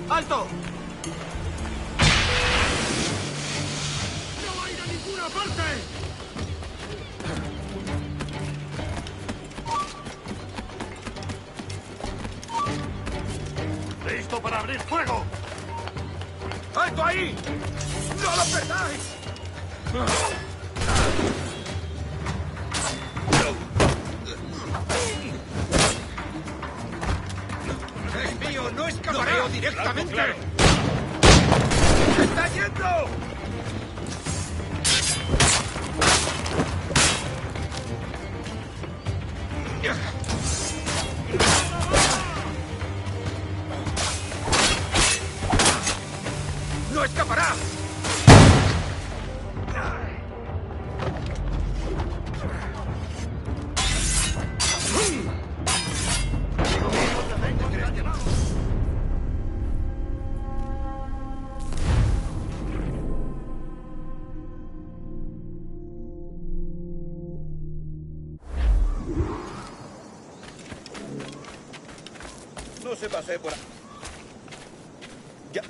¡Alto! ¡No va a ir a ninguna parte! ¡Listo para abrir fuego! ¡Alto ahí! ¡No lo perdáis! ¡Es mío! ¡No escapará! ¡Lo veo directamente! Claro. ¡Se está yendo! ¡No escapará! No se pasee por... ¡Ya!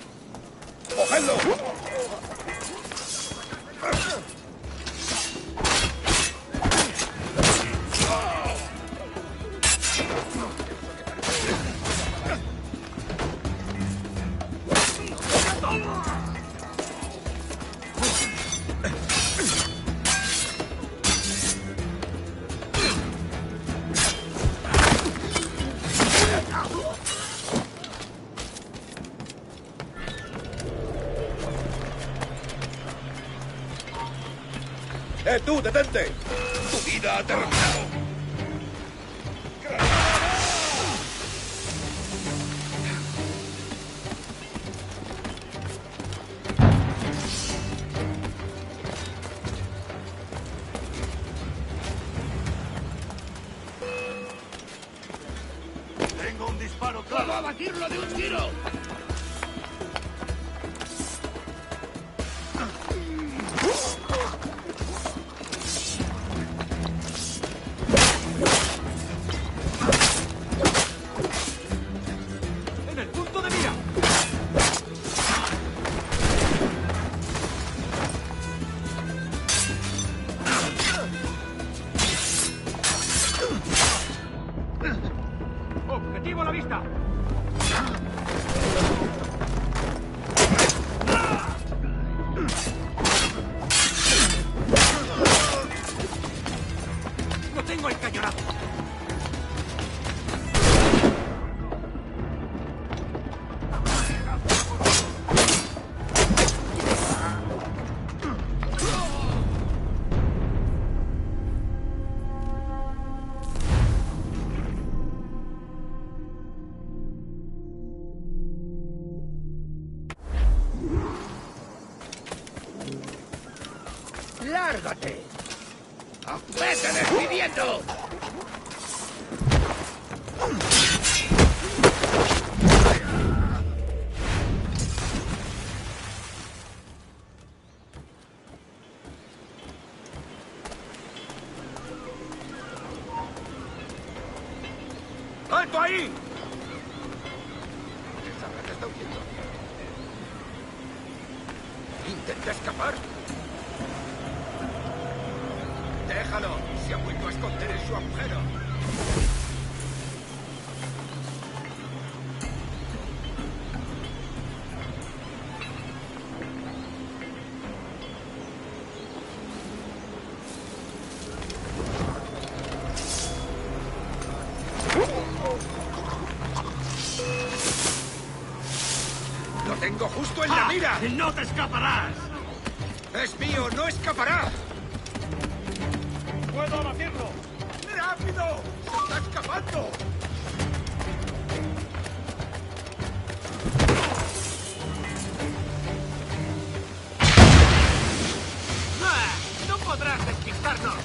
¡Cogedlo! ¡Tú, detente! ¡Tu vida ha terminado! ¡Tengo un disparo claro! ¡Puedo abatirlo de un tiro! ¡En el punto de mira! ¡Objetivo a la vista! ¡No tengo el cañonazo! ¡Lárgate! ¡Vete despidiendo! ¡Alto ahí! ¿Qué está huyendo? ¿Intenta escapar? ¡Déjalo! Se ha vuelto a esconder en su agujero. ¡Lo tengo justo en la mira! ¡No te escaparás! ¡Es mío! ¡No escapará! ¡Puedo abatirlo! ¡Rápido! ¡Se está escapando! ¡No podrás despistarnos!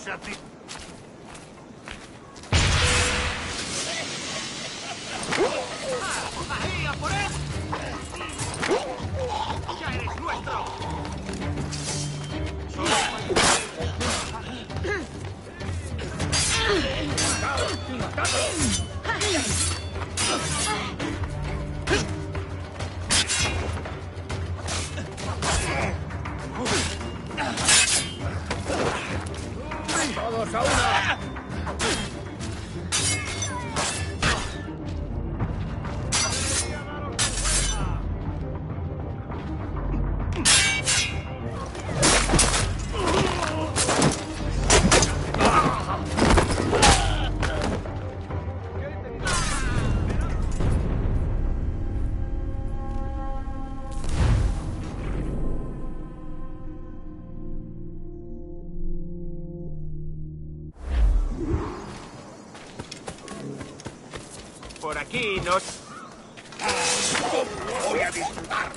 sea a ti. ¡Ahí, a por él! ¡Ya eres nuestro! ¡Todos a una! Por aquí nos... Voy a disfrutar.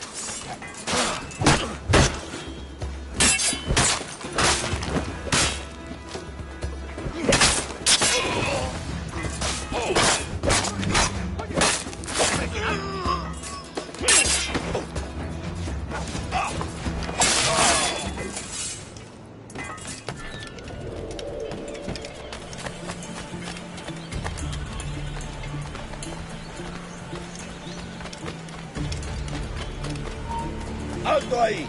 ¡Alto ahí!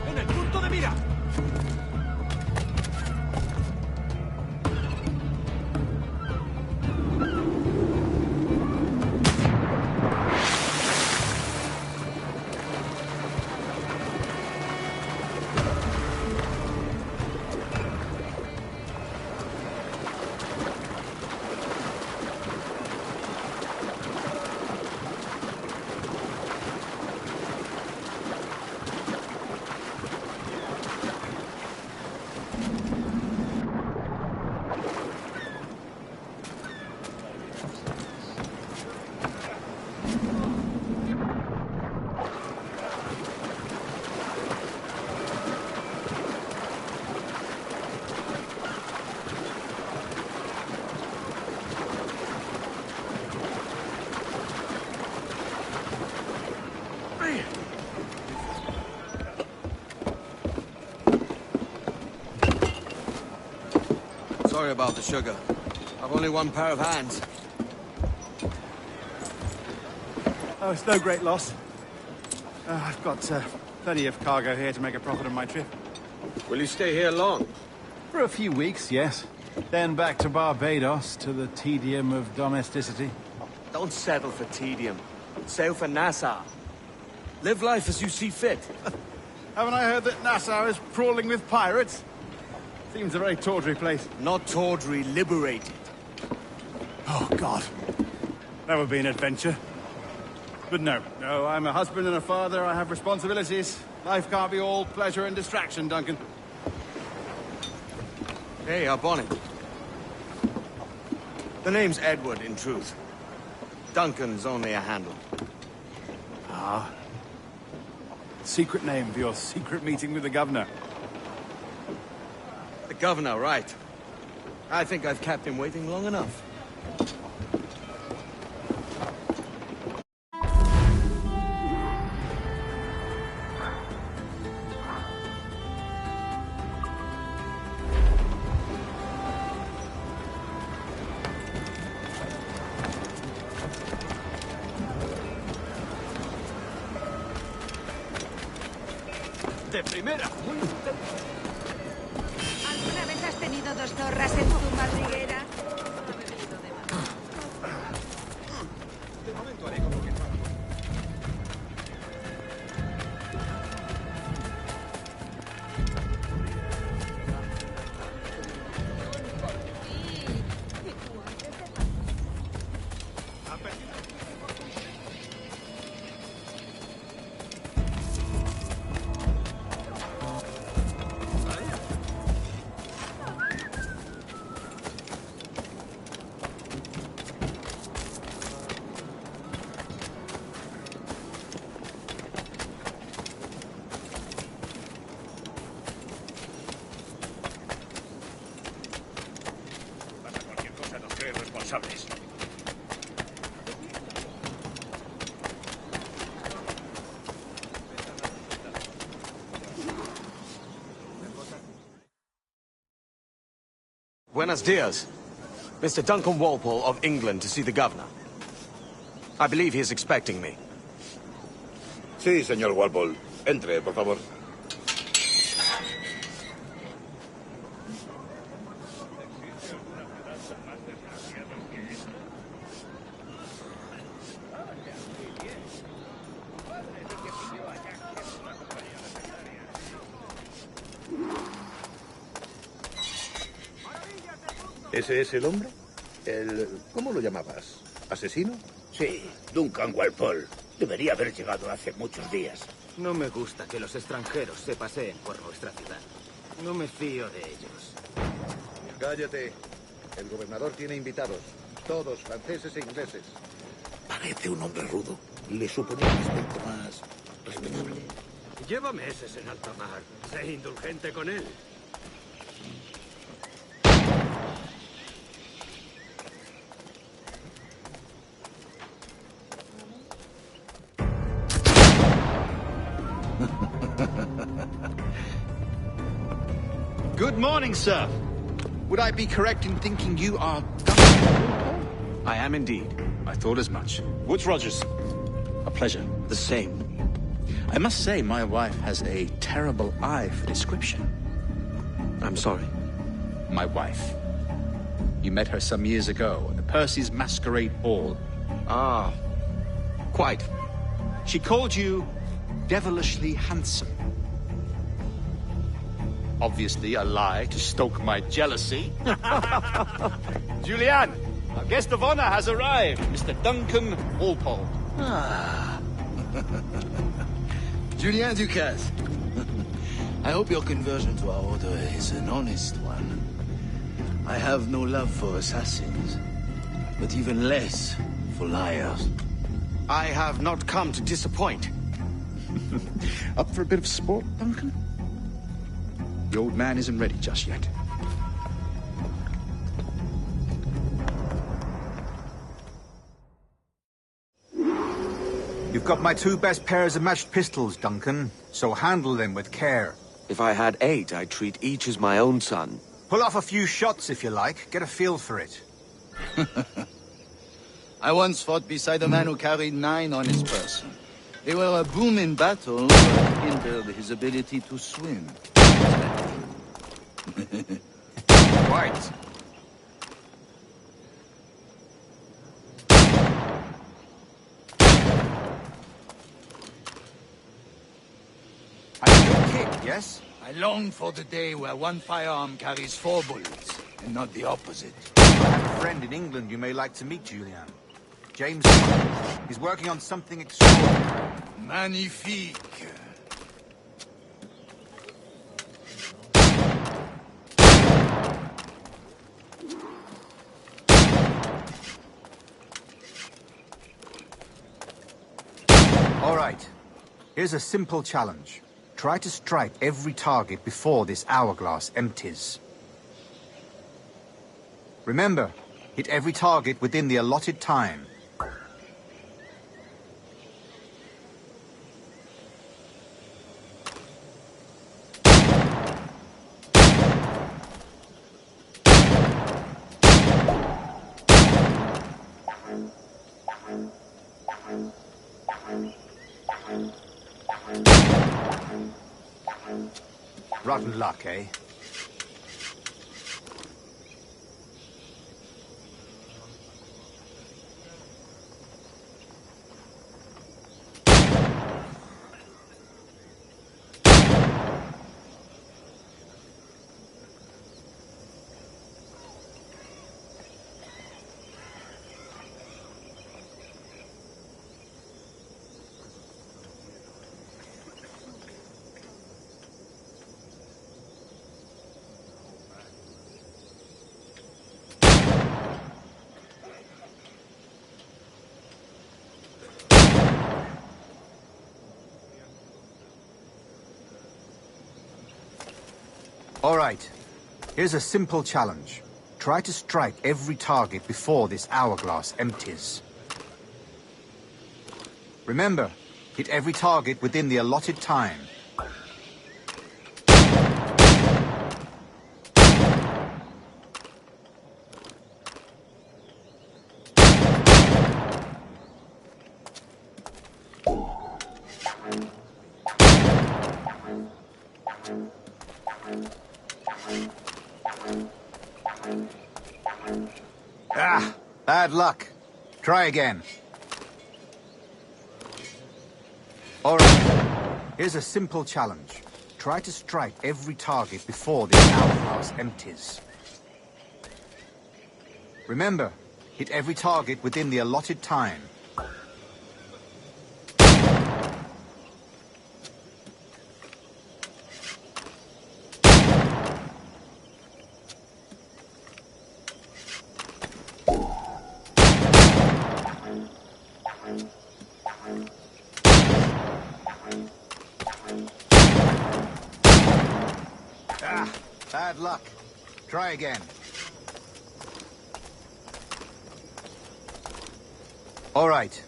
¡En el punto de mira! Sorry about the sugar. I've only one pair of hands. Oh, it's no great loss. I've got plenty of cargo here to make a profit on my trip. Will you stay here long? For a few weeks, yes. Then back to Barbados, to the tedium of domesticity. Don't settle for tedium. Sail for Nassau. Live life as you see fit. Haven't I heard that Nassau is crawling with pirates? Seems a very tawdry place. Not tawdry, liberated. Oh, God. That would be an adventure. But no, I'm a husband and a father. I have responsibilities. Life can't be all pleasure and distraction, Duncan. Hey, up on it. The name's Edward, in truth. Duncan's only a handle. Ah. Secret name for your secret meeting with the governor. The governor, right. I think I've kept him waiting long enough. ¡De primera! ¿Alguna vez has tenido dos zorras en tu madriguera? Buenos dias. Mr. Duncan Walpole of England to see the governor. I believe he is expecting me. Sí, señor Walpole. Entre, por favor. ¿Ese es el hombre? ¿Cómo lo llamabas? ¿Asesino? Sí, Duncan Walpole. Debería haber llegado hace muchos días. No me gusta que los extranjeros se paseen por nuestra ciudad. No me fío de ellos. Cállate. El gobernador tiene invitados. Todos franceses e ingleses. Parece un hombre rudo. Le suponía un aspecto más respetable. Lleva meses en alta mar. Sé indulgente con él. Good morning, sir. Would I be correct in thinking you are Duncan? I am indeed. I thought as much. Woods Rogers. A pleasure. The same. I must say, my wife has a terrible eye for description. I'm sorry. My wife. You met her some years ago at the Percy's Masquerade Ball. Ah, quite. She called you devilishly handsome. Obviously a lie to stoke my jealousy. Julianne, our guest of honor has arrived, Mr. Duncan Walpole. Julien Ducasse. I hope your conversion to our order is an honest one. I have no love for assassins, but even less for liars. I have not come to disappoint. Up for a bit of sport, Duncan? The old man isn't ready just yet. You've got my 2 best pairs of matched pistols, Duncan, so handle them with care. If I had 8, I'd treat each as my own son. Pull off a few shots if you like. Get a feel for it. I once fought beside a man who carried 9 on his person. They were a boom in battle, but hindered his ability to swim. Right. I can kick, yes? I long for the day where one firearm carries 4 bullets, and not the opposite. I have a friend in England you may like to meet, Julian. James. He's working on something extraordinary. Magnifique. All right. Here's a simple challenge. Try to strike every target before this hourglass empties. Remember, hit every target within the allotted time. Rotten luck, eh? All right. Here's a simple challenge. Try to strike every target before this hourglass empties. Remember, hit every target within the allotted time. Bad luck. Try again. All right. Here's a simple challenge. Try to strike every target before this hourglass empties. Remember, hit every target within the allotted time. Bad luck. Try again. All right.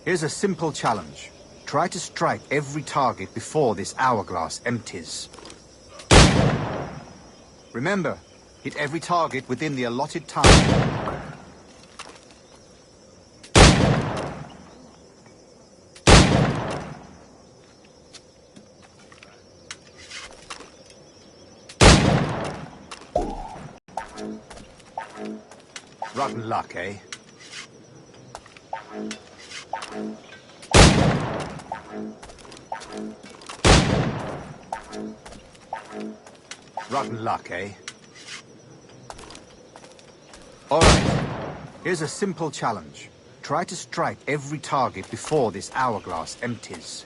Here's a simple challenge. Try to strike every target before this hourglass empties. Remember, hit every target within the allotted time. Rotten luck, eh? Rotten luck, eh? All right. Here's a simple challenge. Try to strike every target before this hourglass empties.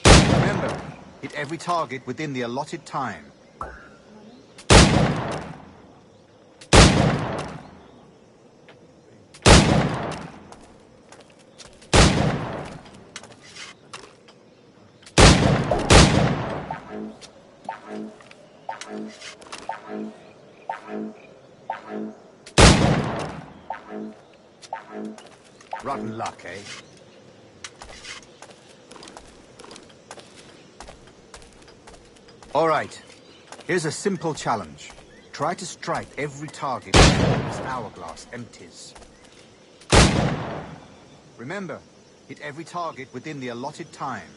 Remember, hit every target within the allotted time. Rotten luck, eh? All right. Here's a simple challenge. Try to strike every target before this hourglass empties. Remember, hit every target within the allotted time.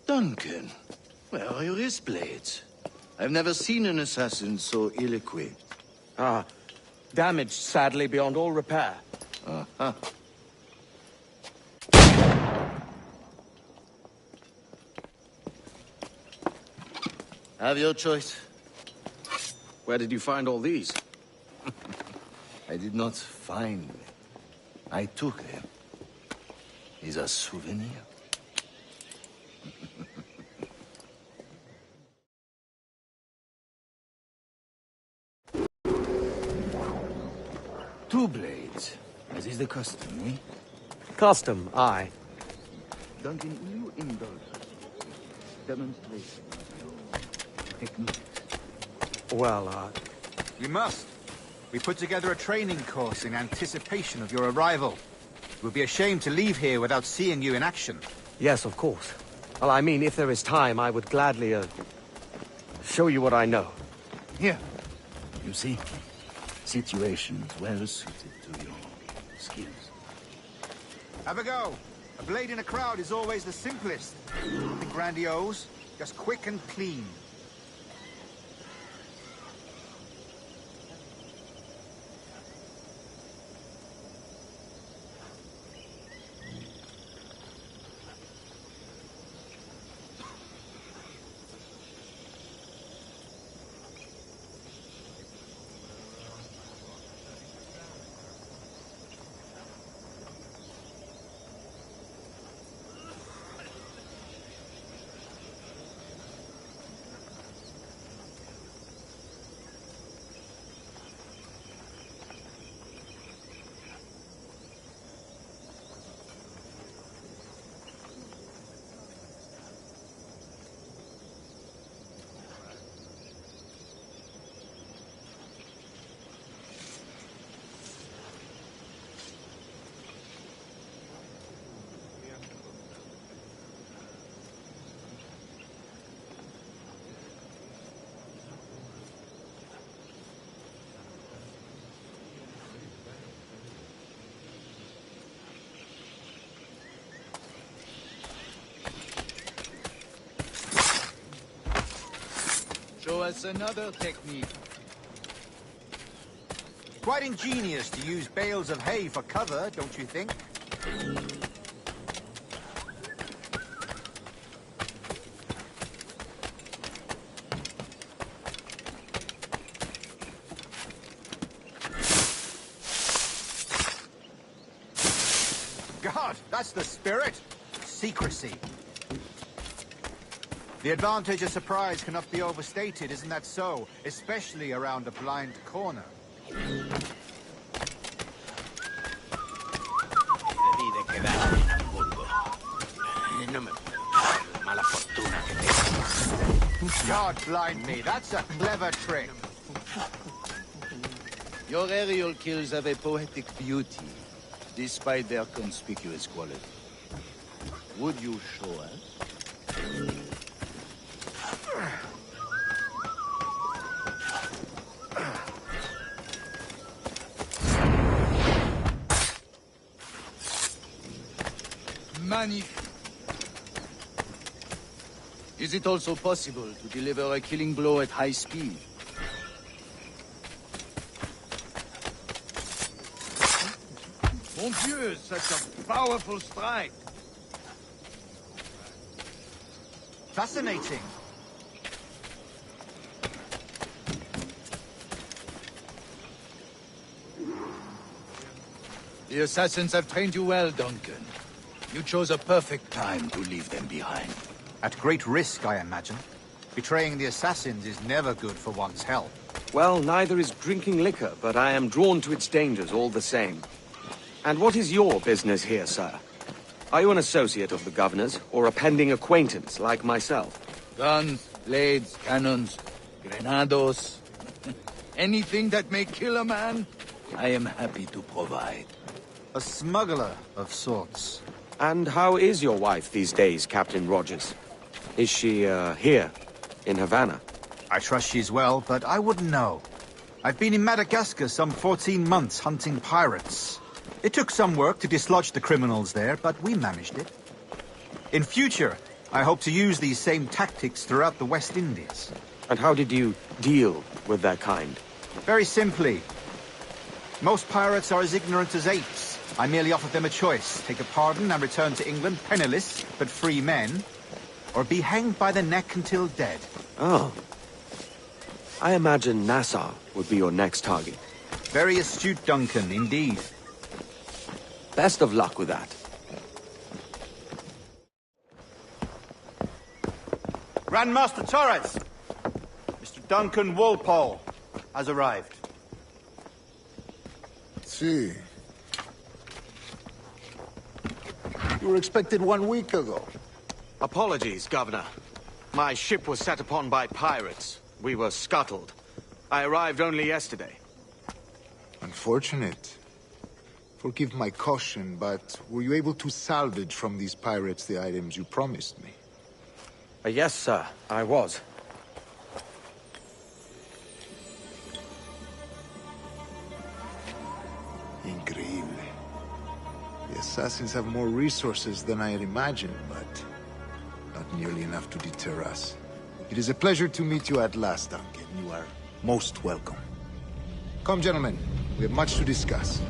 Duncan, where are your wrist blades? I've never seen an assassin so ill-equipped. Ah, damaged sadly beyond all repair. Uh-huh. Have your choice. Where did you find all these? I did not find them. I took them. Is a souvenir. Two blades, as is the custom, eh? Custom, aye. Duncan, will you indulge us? Demonstration of your technique. Well, We must. We put together a training course in anticipation of your arrival. It would be a shame to leave here without seeing you in action. yes, of course. Well, I mean, if there is time, I would gladly, show you what I know. Here, you see, situations well suited to your skills. Have a go. A blade in a crowd is always the simplest. Nothing grandiose, just quick and clean. us another technique. Quite ingenious to use bales of hay for cover, don't you think? God, that's the spirit. Secrecy. The advantage of surprise cannot be overstated, isn't that so? Especially around a blind corner. Debí de quedarme en Hamburgo. No me la mala fortuna que tengo. God blind me, that's a clever trick. Your aerial kills have a poetic beauty, despite their conspicuous quality. Would you show us? Magnifique. Is it also possible to deliver a killing blow at high speed? Mon Dieu, such a powerful strike! Fascinating. The assassins have trained you well, Duncan. You chose a perfect time to leave them behind. At great risk, I imagine. Betraying the assassins is never good for one's health. Well, neither is drinking liquor, but I am drawn to its dangers all the same. And what is your business here, sir? Are you an associate of the governor's, or a pending acquaintance like myself? Guns, blades, cannons, grenados. Anything that may kill a man, I am happy to provide. A smuggler of sorts. And how is your wife these days, Captain Rogers? Is she, here, in Havana? I trust she's well, but I wouldn't know. I've been in Madagascar some 14 months hunting pirates. It took some work to dislodge the criminals there, but we managed it. In future, I hope to use these same tactics throughout the West Indies. And how did you deal with that kind? Very simply. Most pirates are as ignorant as apes. I merely offered them a choice. Take a pardon and return to England penniless, but free men. Or be hanged by the neck until dead. Oh. I imagine Nassau would be your next target. Very astute, Duncan, indeed. Best of luck with that. Grandmaster Torres! Mr. Duncan Walpole has arrived. See. You were expected 1 week ago. Apologies, Governor. My ship was set upon by pirates. We were scuttled. I arrived only yesterday. Unfortunate. Forgive my caution, but were you able to salvage from these pirates the items you promised me? Yes, sir, I was. Increíble. The assassins have more resources than I had imagined, but not nearly enough to deter us. It is a pleasure to meet you at last, Duncan. You are most welcome. Come, gentlemen. We have much to discuss.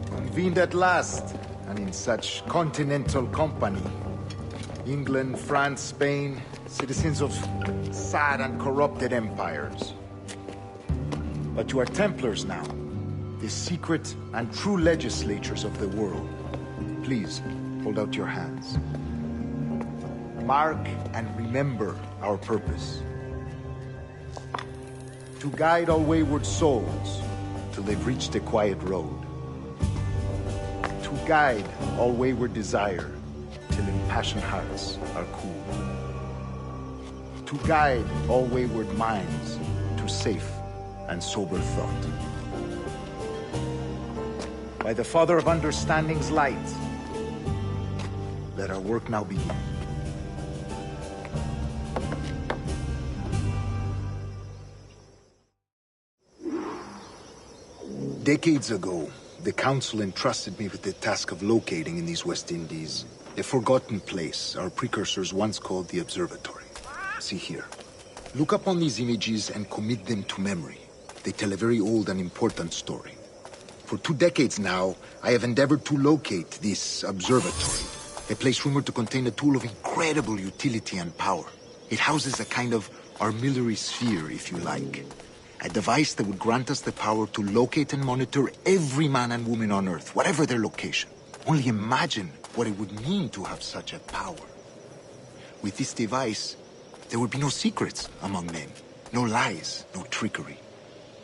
Convened at last, and in such continental company. England, France, Spain, citizens of sad and corrupted empires. But you are Templars now, the secret and true legislators of the world. Please, hold out your hands. Mark and remember our purpose. To guide all wayward souls till they've reached a quiet road. To guide all wayward desire till impassioned hearts are cool. To guide all wayward minds to safe and sober thought. By the Father of Understanding's light, let our work now begin. Decades ago, the Council entrusted me with the task of locating in these West Indies a forgotten place our precursors once called the Observatory. See here. Look upon these images and commit them to memory. They tell a very old and important story. For 2 decades now, I have endeavored to locate this observatory, a place rumored to contain a tool of incredible utility and power. It houses a kind of armillary sphere, if you like. A device that would grant us the power to locate and monitor every man and woman on Earth, whatever their location. Only imagine what it would mean to have such a power. With this device, there would be no secrets among men, no lies, no trickery.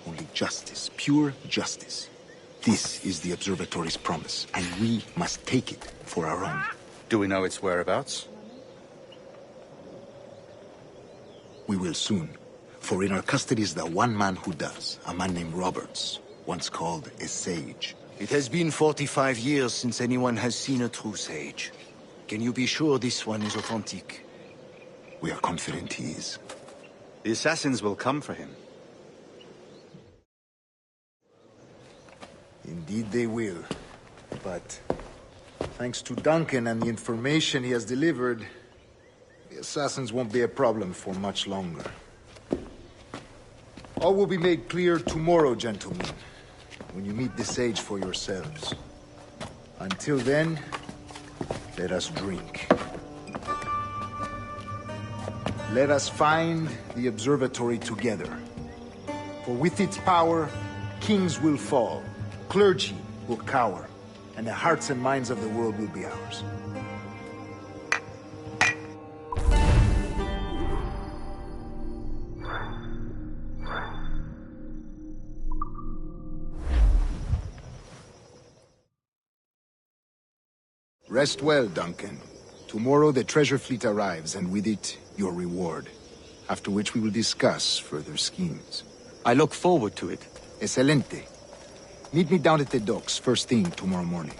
Only justice, pure justice. This is the observatory's promise, and we must take it for our own. Do we know its whereabouts? We will soon. For in our custody is the one man who does, a man named Roberts, once called a sage. It has been 45 years since anyone has seen a true sage. Can you be sure this one is authentic? We are confident he is. The assassins will come for him. Indeed they will. But thanks to Duncan and the information he has delivered, the assassins won't be a problem for much longer. All will be made clear tomorrow, gentlemen, when you meet the sage for yourselves. Until then, let us drink. Let us find the observatory together. For with its power, kings will fall. Clergy will cower, and the hearts and minds of the world will be ours. Rest well, Duncan. Tomorrow the treasure fleet arrives, and with it, your reward. After which we will discuss further schemes. I look forward to it. Excelente. Meet me down at the docks first thing tomorrow morning.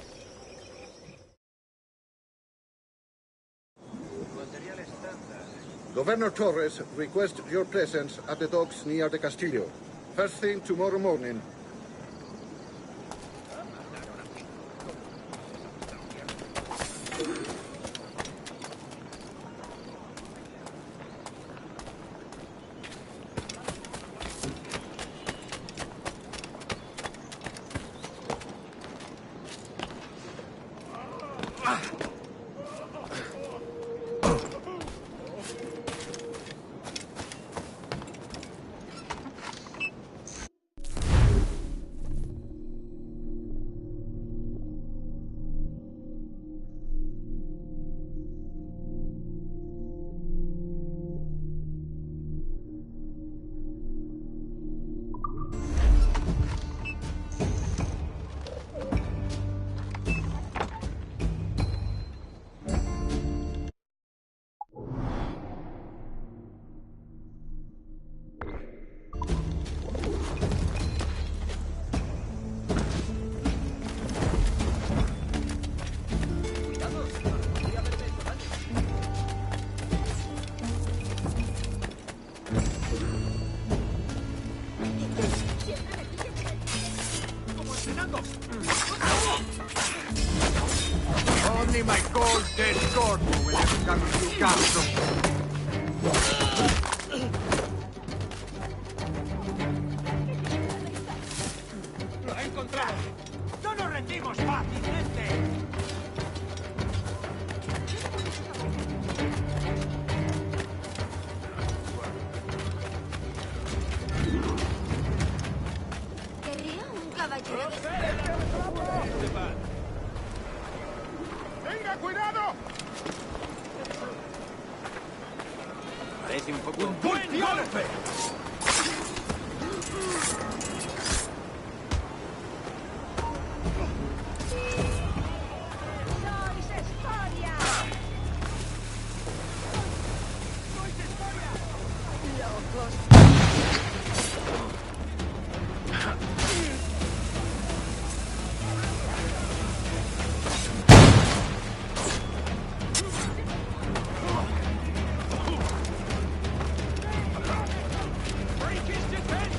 Governor Torres requests your presence at the docks near the Castillo. First thing tomorrow morning. Only my cold dead sword will ever come to castle. ¡Lo he encontrado! ¡No nos rendimos fácilmente! Querría un caballero de... ¡Venga, cuidado! Parece un poco... ¡Un buen golpe! ¡Sois escoria! ¡Sois escoria! ¡Locos! Break his defense!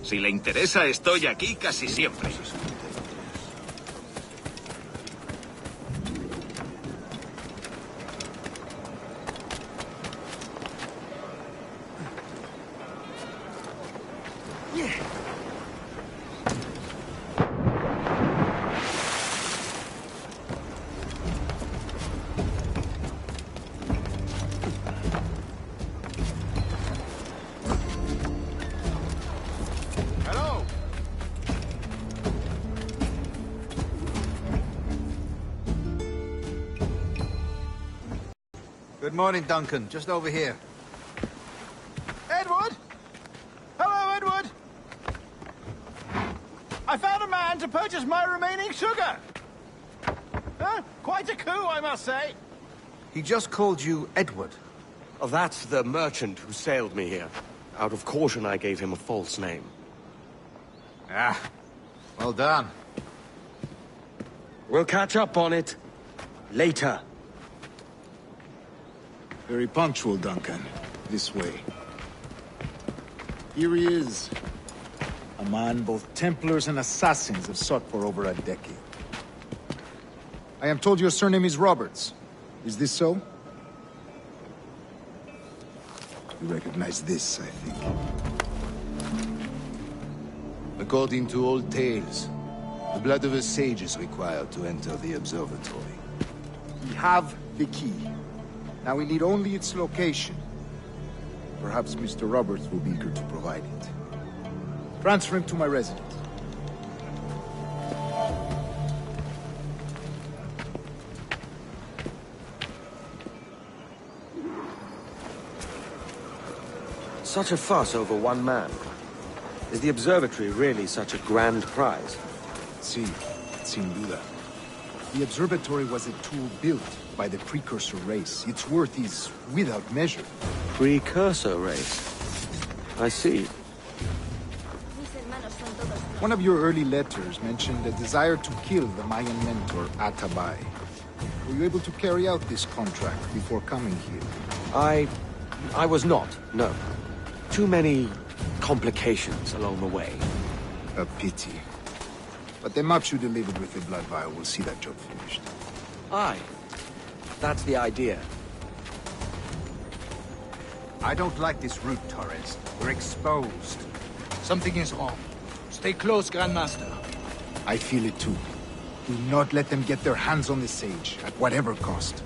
Si le interesa, estoy aquí casi siempre. Hello! Good morning, Duncan. Just over here. Edward? Hello, Edward! I found a man to purchase my remaining sugar! Huh? Quite a coup, I must say. He just called you Edward. Oh, that's the merchant who sailed me here. Out of caution, I gave him a false name. Ah, well done. We'll catch up on it later. Very punctual, Duncan. This way. Here he is. A man both Templars and Assassins have sought for over a decade. I am told your surname is Roberts. Is this so? You recognize this, I think. According to old tales, the blood of a sage is required to enter the observatory. We have the key. Now we need only its location. Perhaps Mr. Roberts will be eager to provide it. Transfer him to my residence. Such a fuss over one man. Is the observatory really such a grand prize? Sí, sin duda. The observatory was a tool built by the precursor race. Its worth is without measure. Precursor race. I see. Mis hermanos son todos One of your early letters mentioned a desire to kill the Mayan mentor, Atabay. Were you able to carry out this contract before coming here? I was not, no. Too many complications along the way. A pity. But the maps you delivered with the blood vial will see that job finished. Aye. That's the idea. I don't like this route, Torres. We're exposed. Something is wrong. Stay close, Grandmaster. I feel it too. Do not let them get their hands on the sage, at whatever cost.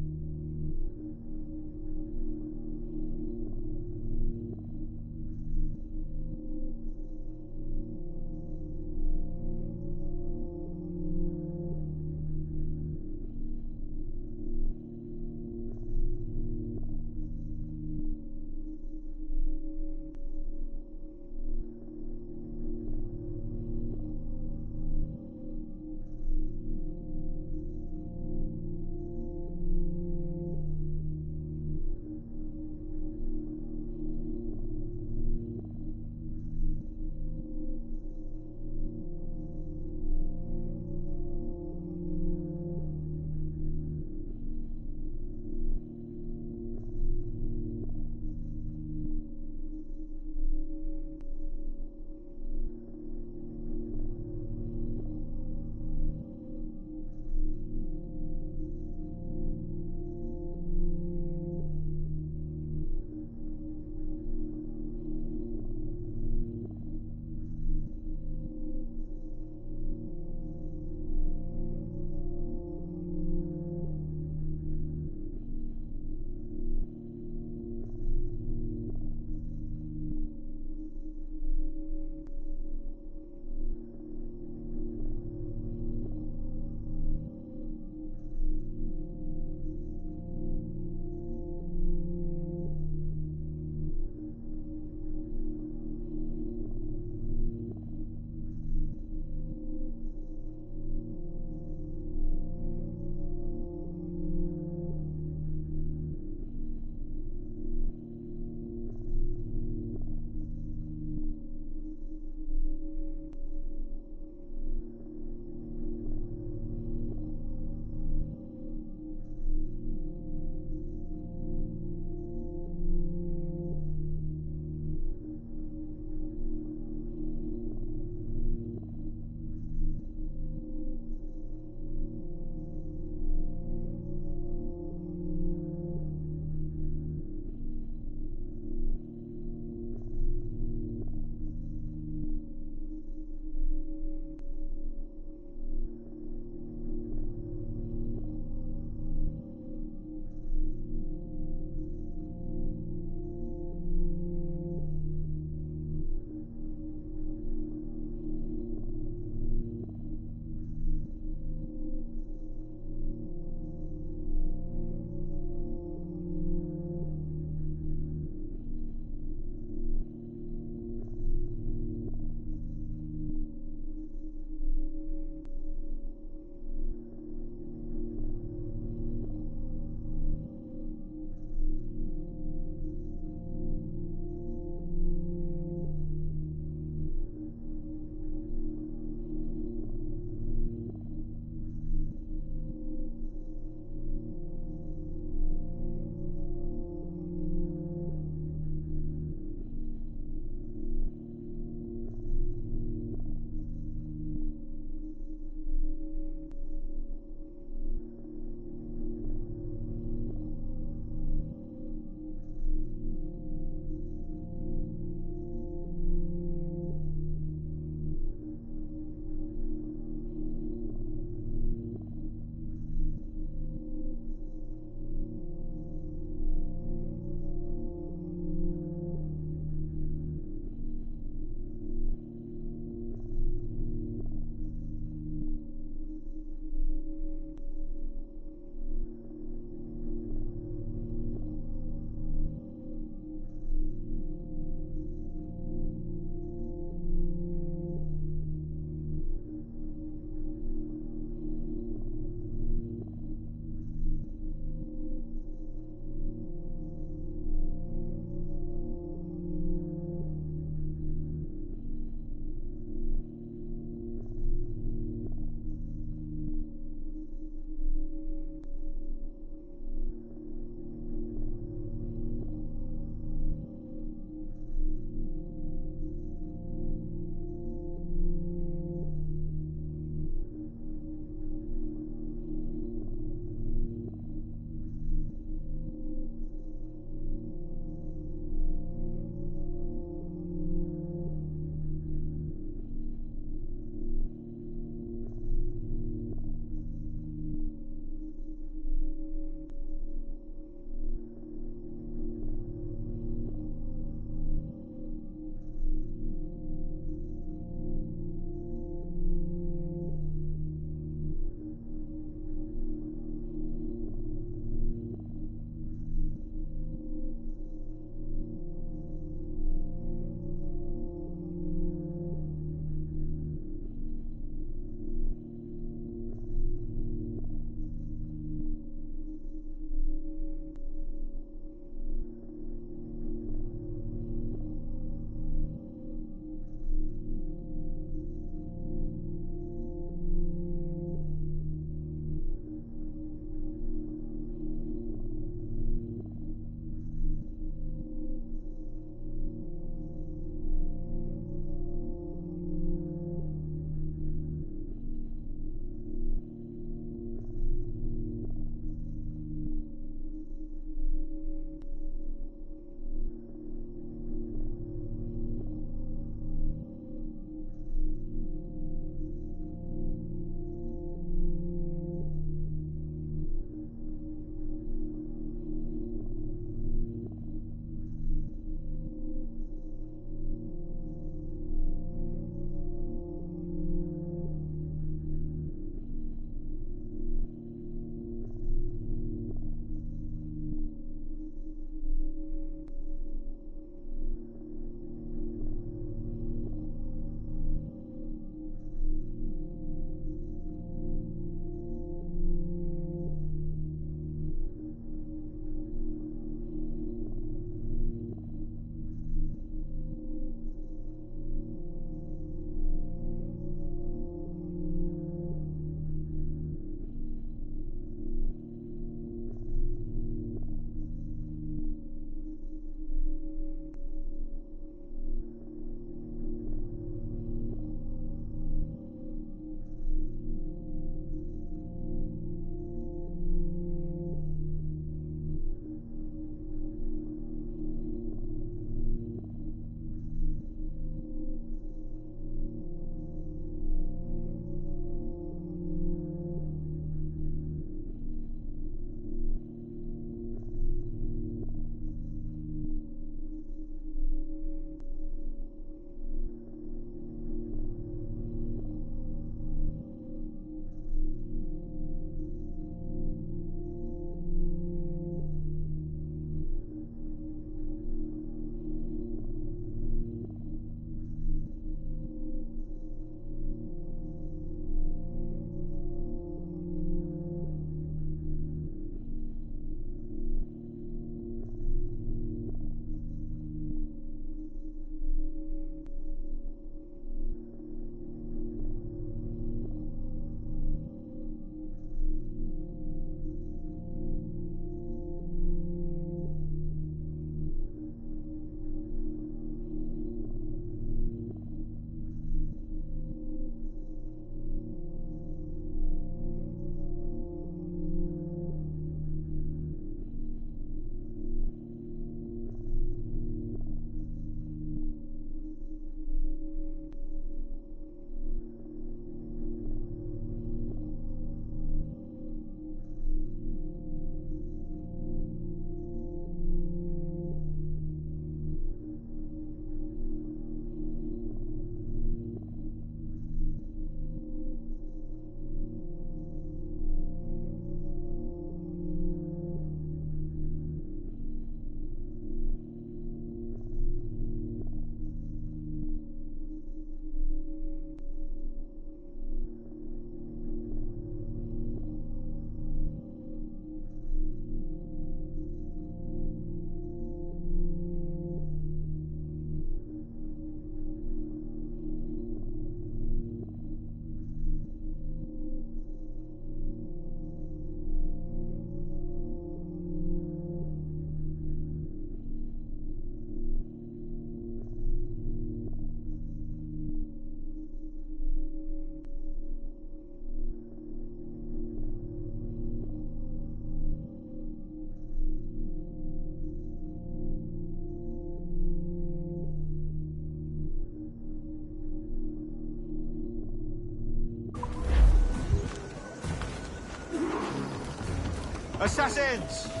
Assassins!